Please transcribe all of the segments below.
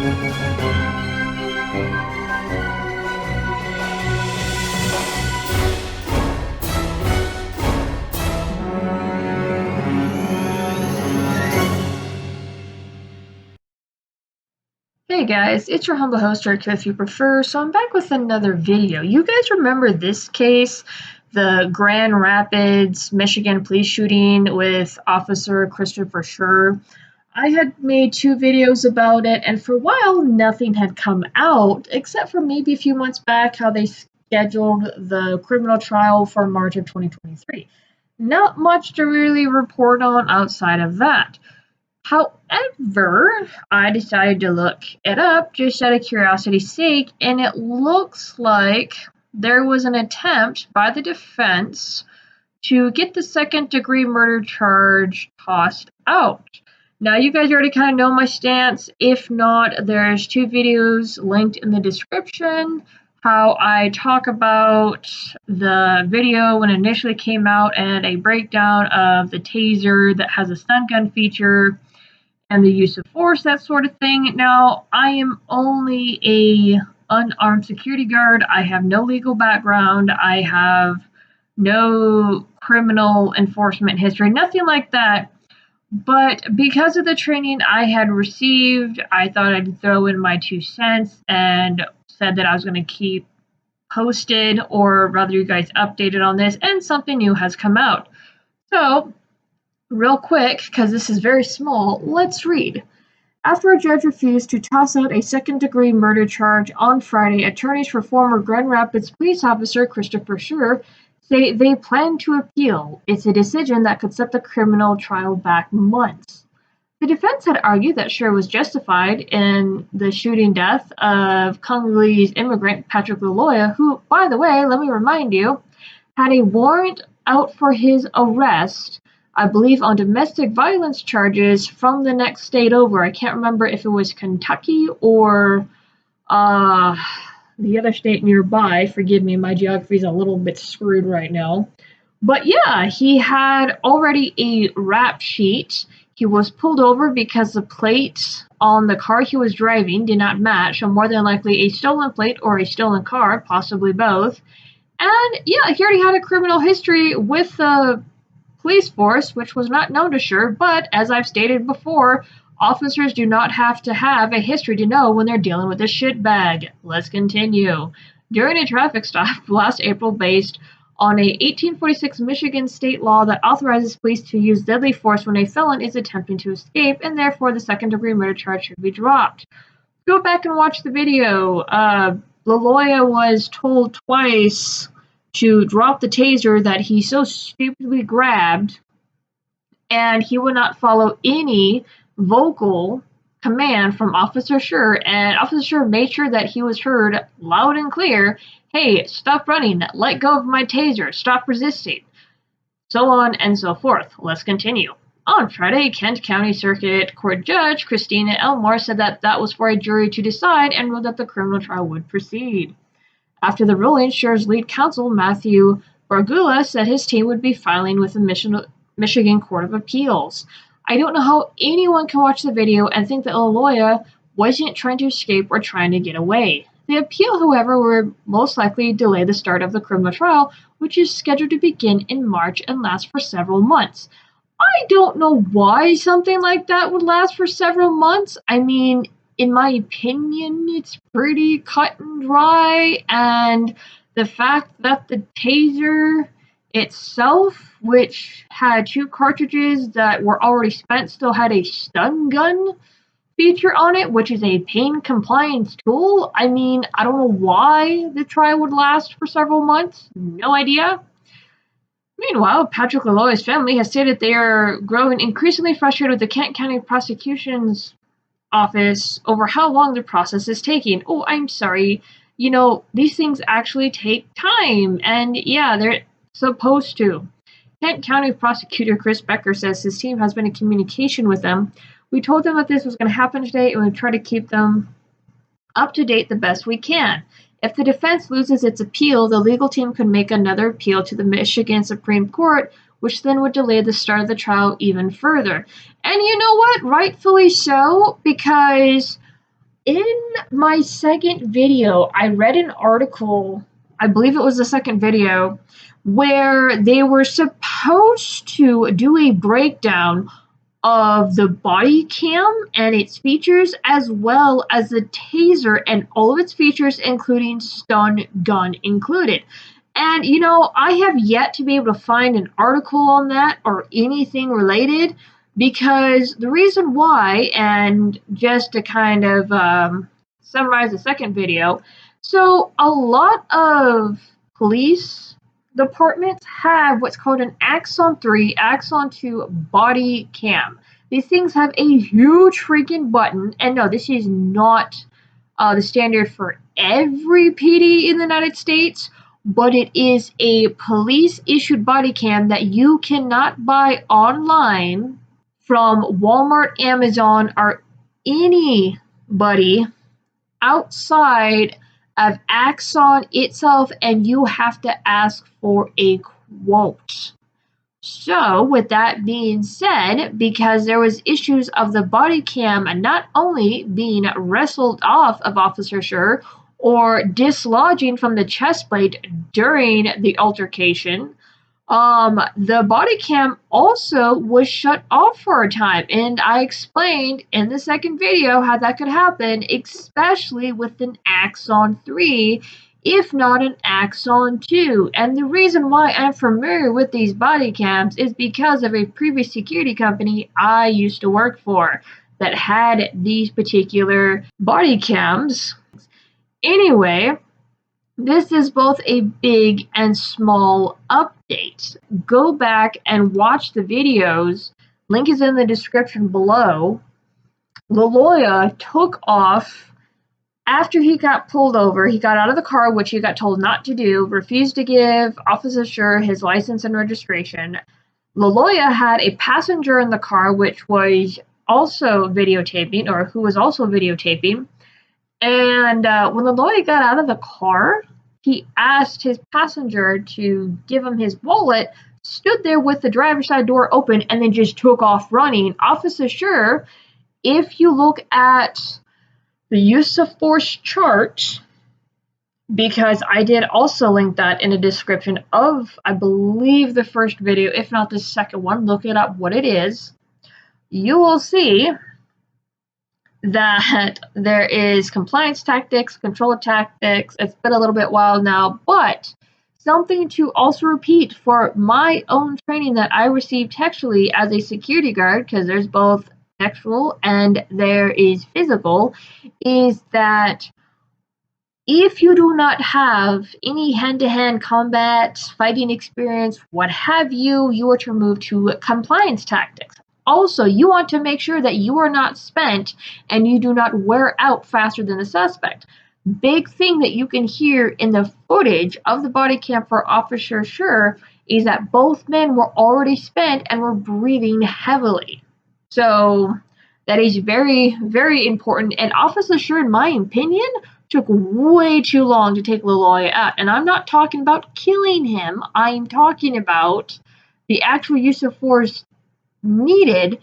Hey guys, it's your humble host, Eric, if you prefer. So I'm back with another video. You guys remember this case, the Grand Rapids, Michigan police shooting with Officer Christopher Schur? I had made two videos about it, and for a while, nothing had come out, except for maybe a few months back, how they scheduled the criminal trial for March of 2023. Not much to really report on outside of that. However, I decided to look it up just out of curiosity's sake, and it looks like there was an attempt by the defense to get the second-degree murder charge tossed out. Now, you guys already kind of know my stance. If not, there's two videos linked in the description. How I talk about the video when it initially came out and a breakdown of the taser that has a stun gun feature and the use of force, that sort of thing. Now, I am only a unarmed security guard. I have no legal background. I have no criminal enforcement history, nothing like that. But because of the training I had received, I thought I'd throw in my 2 cents and said that I was going to keep posted, or rather you guys updated on this, and something new has come out. So, real quick, because this is very small, let's read. After a judge refused to toss out a second-degree murder charge on Friday, attorneys for former Grand Rapids police officer Christopher Schur say they plan to appeal. It's a decision that could set the criminal trial back months. The defense had argued that Schur was justified in the shooting death of Congolese immigrant Patrick Laloya, who, by the way, let me remind you, had a warrant out for his arrest, I believe, on domestic violence charges from the next state over. I can't remember if it was Kentucky or the other state nearby. Forgive me, my geography is a little bit screwed right now. But yeah, he had already a rap sheet. He was pulled over because the plate on the car he was driving did not match, so more than likely a stolen plate or a stolen car, possibly both. And yeah, he already had a criminal history with the police force, which was not known to Schur, but as I've stated before, officers do not have to have a history to know when they're dealing with a shitbag. Let's continue. During a traffic stop last April based on a 1846 Michigan state law that authorizes police to use deadly force when a felon is attempting to escape, and therefore the second-degree murder charge should be dropped. Go back and watch the video. Laloya was told twice to drop the taser that he so stupidly grabbed, and he would not follow any vocal command from Officer Schur, and Officer Schur made sure that he was heard loud and clear, hey, stop running, let go of my taser, stop resisting, so on and so forth. Let's continue. On Friday, Kent County Circuit Court Judge Christina Elmore said that that was for a jury to decide and ruled that the criminal trial would proceed. After the ruling, Schur's lead counsel, Matthew Bargula, said his team would be filing with the Michigan Court of Appeals. I don't know how anyone can watch the video and think that Laloya wasn't trying to escape or trying to get away. The appeal, however, would most likely delay the start of the criminal trial, which is scheduled to begin in March and last for several months. I don't know why something like that would last for several months. I mean, in my opinion, it's pretty cut and dry, and the fact that the taser itself, which had 2 cartridges that were already spent, still had a stun gun feature on it, which is a pain compliance tool. I mean, I don't know why the trial would last for several months. No idea. Meanwhile, Patrick Laloya's family has stated they are growing increasingly frustrated with the Kent County Prosecution's Office over how long the process is taking. Oh, I'm sorry. You know, these things actually take time, and yeah, they're supposed to. Kent County Prosecutor Chris Becker says his team has been in communication with them. We told them that this was going to happen today, and we try to keep them up to date the best we can. If the defense loses its appeal, the legal team could make another appeal to the Michigan Supreme Court, which then would delay the start of the trial even further. And you know what? Rightfully so, because in my second video, I read an article, I believe it was the second video, where they were supposed to do a breakdown of the body cam and its features, as well as the taser and all of its features, including stun gun included. And I have yet to be able to find an article on that or anything related, because the reason why, and just to kind of summarize the second video, so a lot of police departments have what's called an Axon 3, Axon 2 body cam. These things have a huge freaking button, and no, this is not the standard for every PD in the United States, but it is a police-issued body cam that you cannot buy online from Walmart, Amazon, or anybody outside of Axon itself, and you have to ask for a quote. So, with that being said, because there was issues of the body cam not only being wrestled off of Officer Schur or dislodging from the chest plate during the altercation, the body cam also was shut off for a time, and I explained in the second video how that could happen, especially with an Axon 3, if not an Axon 2. And the reason why I'm familiar with these body cams is because of a previous security company I used to work for that had these particular body cams. Anyway, this is both a big and small update. Go back and watch the videos. Link is in the description below. LaLoya took off after he got pulled over. He got out of the car, which he got told not to do, refused to give Officer Schur his license and registration. LaLoya had a passenger in the car, which was also videotaping, or who was also videotaping. And when LaLoya got out of the car, he asked his passenger to give him his wallet, stood there with the driver's side door open, and then just took off running. Officer Schur, if you look at the use of force chart, because I did also link that in the description of, I believe, the first video, if not the second one, look it up what it is, you will see that there is compliance tactics, control tactics. It's been a little bit while now, but something to also repeat for my own training that I received textually as a security guard, because there's both textual and there is physical, is that if you do not have any hand-to-hand combat, fighting experience, what have you, you are to move to compliance tactics. Also, you want to make sure that you are not spent and you do not wear out faster than the suspect. Big thing that you can hear in the footage of the body cam for Officer Schur is that both men were already spent and were breathing heavily. So that is very, very important. And Officer Schur, in my opinion, took way too long to take LaLoya out. And I'm not talking about killing him. I'm talking about the actual use of force needed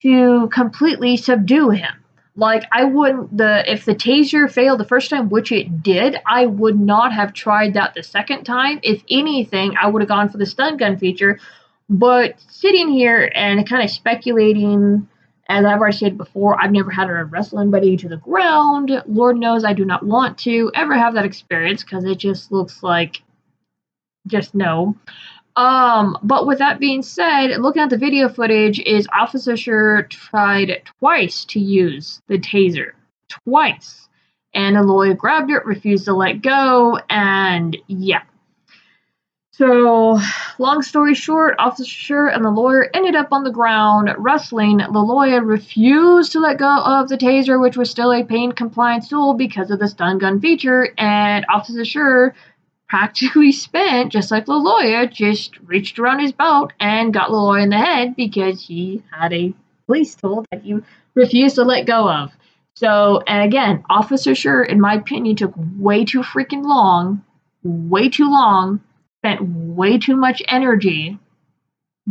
to completely subdue him. Like, I wouldn't, if the taser failed the first time, which it did, I would not have tried that the second time. If anything, I would have gone for the stun gun feature. But sitting here and kind of speculating, as I've already said before, I've never had to wrestle anybody to the ground. Lord knows I do not want to ever have that experience, because it just looks like, just no. But with that being said, looking at the video footage, is Officer Schur tried twice to use the taser. Twice. And LaLoya grabbed it, refused to let go, and yeah. So, long story short, Officer Schur and the lawyer ended up on the ground wrestling. LaLoya refused to let go of the taser, which was still a pain compliance tool because of the stun gun feature, and Officer Schur practically spent, just like LaLoya, just reached around his belt and got LaLoya in the head because he had a police tool that he refused to let go of. So, and again, Officer Schur, in my opinion, took way too freaking long, way too long, spent way too much energy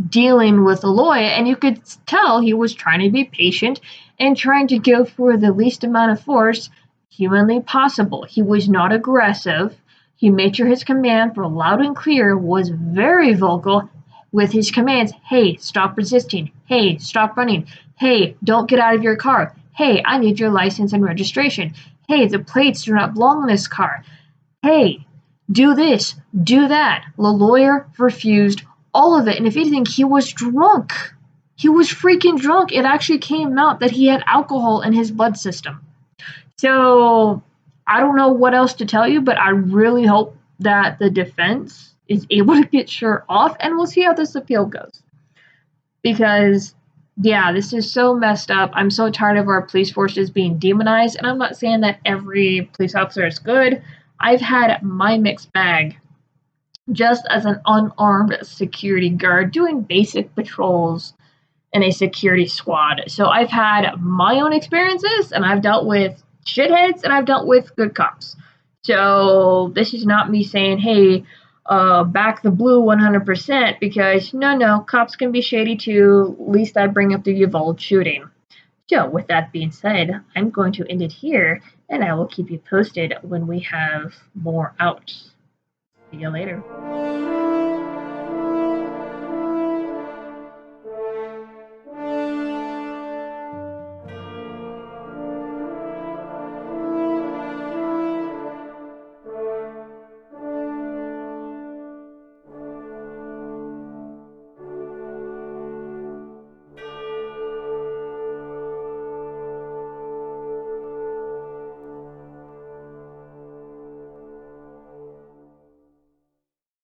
dealing with Aloy, and you could tell he was trying to be patient and trying to go for the least amount of force humanly possible. He was not aggressive. He made sure his command for loud and clear was very vocal with his commands. Hey, stop resisting. Hey, stop running. Hey, don't get out of your car. Hey, I need your license and registration. Hey, the plates do not belong in this car. Hey, do this, do that. The lawyer refused all of it. And if anything, he was drunk. He was freaking drunk. It actually came out that he had alcohol in his blood system. So I don't know what else to tell you, but I really hope that the defense is able to get Schur off, and we'll see how this appeal goes. Because, yeah, this is so messed up. I'm so tired of our police forces being demonized, and I'm not saying that every police officer is good. I've had my mixed bag just as an unarmed security guard doing basic patrols in a security squad. So I've had my own experiences, and I've dealt with shitheads, and I've dealt with good cops. So this is not me saying, hey, back the blue 100%, because no, cops can be shady too. At least I bring up the Uvalde shooting. So with that being said, I'm going to end it here, and I will keep you posted when we have more out. See you later.